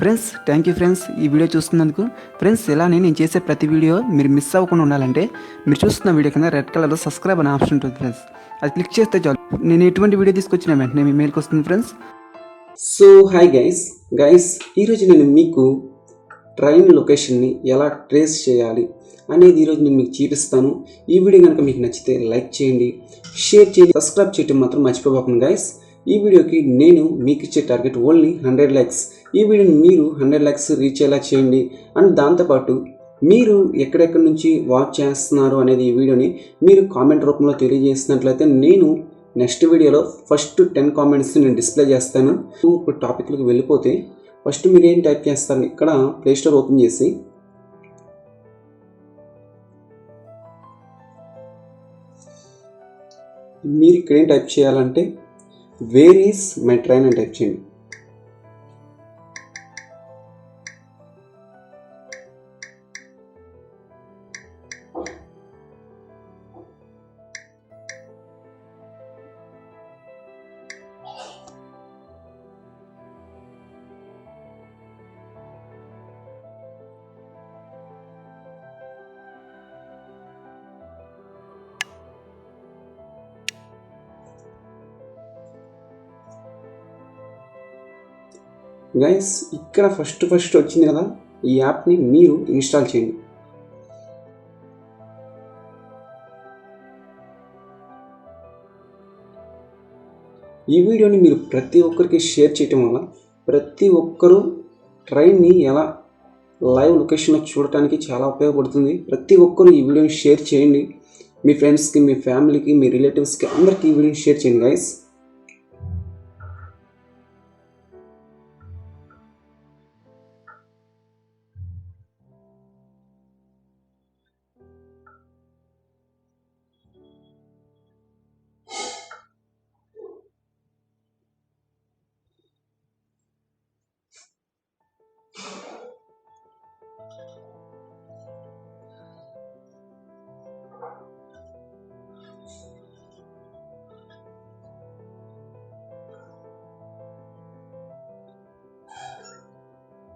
Friends thank you friends ఈ video చూస్తున్నందుకు. Friends ఇలానే నేను చేసే ప్రతి వీడియో మీరు మిస్ అవ్వకుండా ఉండాలంటే మీరు చూస్తున్న వీడియో కింద రెడ్ కలర్లో సబ్స్క్రైబ్ అనే ఆప్షన్ ఉంటుంది ఫ్రెండ్స్. అది క్లిక్ చేస్తే చాలు నేను ఎటువంటి వీడియో తీసుకొచ్చిన వెంటనే మీ మెయిల్కి వస్తుంది ఫ్రెండ్స్. సో హాయ్ గైస్ ఈరోజు నేను మీకు ట్రైన్ లొకేషన్ని ఎలా ట్రేస్ చేయాలి అనేది ఈరోజు నేను మీకు చూపిస్తాను. ఈ వీడియో కనుక మీకు నచ్చితే లైక్ చేయండి, షేర్ చేయండి, సబ్స్క్రైబ్ చేయడం మాత్రం మర్చిపోకండి గైస్. ఈ వీడియోకి నేను మీకు ఇచ్చే టార్గెట్ ఓన్లీ 100 likes. ఈ వీడియోని మీరు 100 likes రీచ్ అయ్యేలా చేయండి. అండ్ దాంతోపాటు మీరు ఎక్కడెక్కడి నుంచి వాచ్ చేస్తున్నారు అనేది ఈ వీడియోని మీరు కామెంట్ రూపంలో తెలియజేసినట్లయితే నేను నెక్స్ట్ వీడియోలో ఫస్ట్ 10 కామెంట్స్ నేను డిస్ప్లే చేస్తాను. ఇప్పుడు టాపిక్లోకి వెళ్ళిపోతే ఫస్ట్ మీరు ఏం టైప్ చేస్తారు, ఇక్కడ ప్లే స్టోర్ ఓపెన్ చేసి మీరు ఇక్కడ ఏం టైప్ చేయాలంటే వేర్ ఈస్ మై ట్రైన్ అని టైప్ చేయండి. గైస్ ఇక్కడ ఫస్ట్ వచ్చింది కదా, ఈ యాప్ని మీరు ఇన్స్టాల్ చేయండి. ఈ వీడియోని మీరు ప్రతి ఒక్కరికి షేర్ చేయటం వల్ల ప్రతి ఒక్కరూ ట్రైన్ని ఎలా లైవ్ లొకేషన్లో చూడటానికి చాలా ఉపయోగపడుతుంది. ప్రతి ఒక్కరూ ఈ వీడియోని షేర్ చేయండి. మీ ఫ్రెండ్స్కి, మీ ఫ్యామిలీకి, మీ రిలేటివ్స్కి అందరికీ ఈ వీడియోని షేర్ చేయండి గైస్.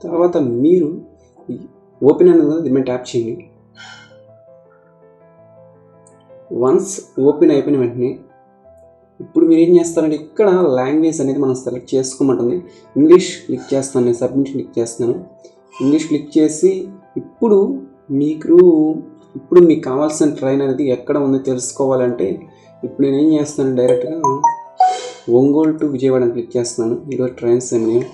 తర్వాత మీరు ఓపెన్ అనేది దీని మీద ట్యాప్ చేయండి. వన్స్ ఓపెన్ అయిపోయిన వెంటనే ఇప్పుడు మీరు ఏం చేస్తారంటే ఇక్కడ లాంగ్వేజ్ అనేది మనం సెలెక్ట్ చేసుకోమంటుంది. ఇంగ్లీష్ క్లిక్ చేస్తాను, నేను సబ్మిట్ క్లిక్ చేస్తున్నాను. ఇంగ్లీష్ క్లిక్ చేసి ఇప్పుడు మీకు కావాల్సిన ట్రైన్ అనేది ఎక్కడ ఉందో తెలుసుకోవాలంటే ఇప్పుడు నేను ఏం చేస్తాను, డైరెక్ట్గా ఒంగోలు టు విజయవాడ అని క్లిక్ చేస్తున్నాను. ఈరోజు ట్రైన్స్ ఏమైనా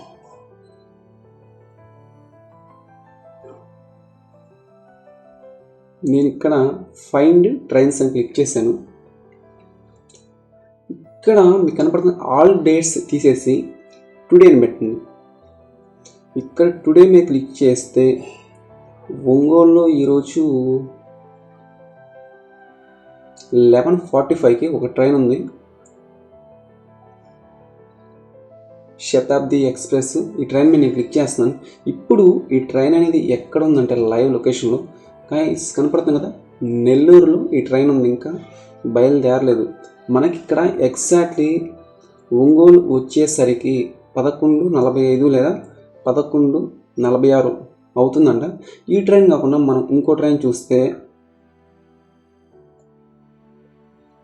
నేను ఇక్కడ ఫైండ్ ట్రైన్స్ అని క్లిక్ చేశాను. ఇక్కడ మీకు కనపడుతున్న ఆల్ డేట్స్ తీసేసి టుడే అని పెట్టండి. ఇక్కడ టుడే మీద క్లిక్ చేస్తే ఒంగోలులో ఈరోజు 11:45కి ఒక ట్రైన్ ఉంది, శతాబ్ది ఎక్స్ప్రెస్. ఈ ట్రైన్ మీద నేను క్లిక్ చేస్తున్నాను. ఇప్పుడు ఈ ట్రైన్ అనేది ఎక్కడ ఉందంటే లైవ్ లొకేషన్లో గైస్ కనపడుతుంది కదా, నెల్లూరులో ఈ ట్రైన్ ఉంది, ఇంకా బయలుదేరలేదు. మనకి ఇక్కడ ఎగ్జాక్ట్లీ ఒంగోలు వచ్చేసరికి 11:45 లేదా 11:46 అవుతుందంట. ఈ ట్రైన్ కాకుండా మనం ఇంకో ట్రైన్ చూస్తే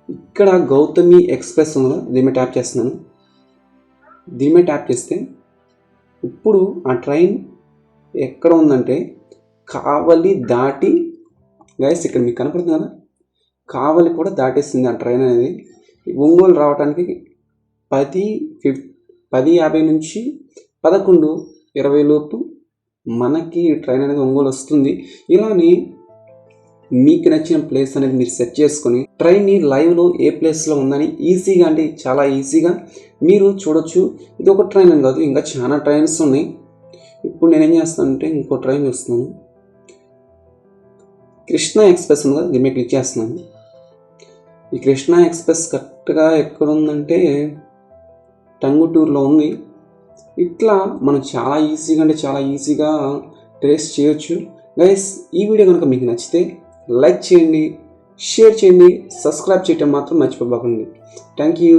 ఇక్కడ గౌతమి ఎక్స్ప్రెస్ ఉందా, దీని మీద ట్యాప్ చేస్తున్నాను. దీని మీద ట్యాప్ చేస్తే ఇప్పుడు ఆ ట్రైన్ ఎక్కడ ఉందంటే కావలి దాటి గైస్ ఇక్కడ మీకు కనపడుతుంది కదా, కావలి కూడా దాటేసింది ఆ ట్రైన్ అనేది. ఒంగోలు రావడానికి 10:50 నుంచి 11:20 లోపు మనకి ట్రైన్ అనేది ఒంగోలు వస్తుంది. ఇలానే మీకు నచ్చిన ప్లేస్ అనేది మీరు సెట్ చేసుకొని ట్రైన్ని లైవ్లో ఏ ప్లేస్లో ఉందని ఈజీగా, అంటే చాలా ఈజీగా మీరు చూడొచ్చు. ఇది ఒక ట్రైన్ అని కాదు, ఇంకా చాలా ట్రైన్స్ ఉన్నాయి. ఇప్పుడు నేనేం చేస్తానంటే ఇంకో ట్రైన్ చూస్తున్నాను, కృష్ణా ఎక్స్ప్రెస్ ఉంది కదా, దీని మీద క్లిక్ చేస్తున్నాను. ఈ కృష్ణా ఎక్స్ప్రెస్ కరెక్ట్గా ఎక్కడ ఉందంటే టంగుటూరులో ఉంది. ఇట్లా మనం చాలా ఈజీగా, అంటే చాలా ఈజీగా ట్రేస్ చేయొచ్చు గైస్. ఈ వీడియో కనుక మీకు నచ్చితే లైక్ చేయండి, షేర్ చేయండి, సబ్స్క్రైబ్ చేయటం మాత్రం మర్చిపోకండి. Thank you.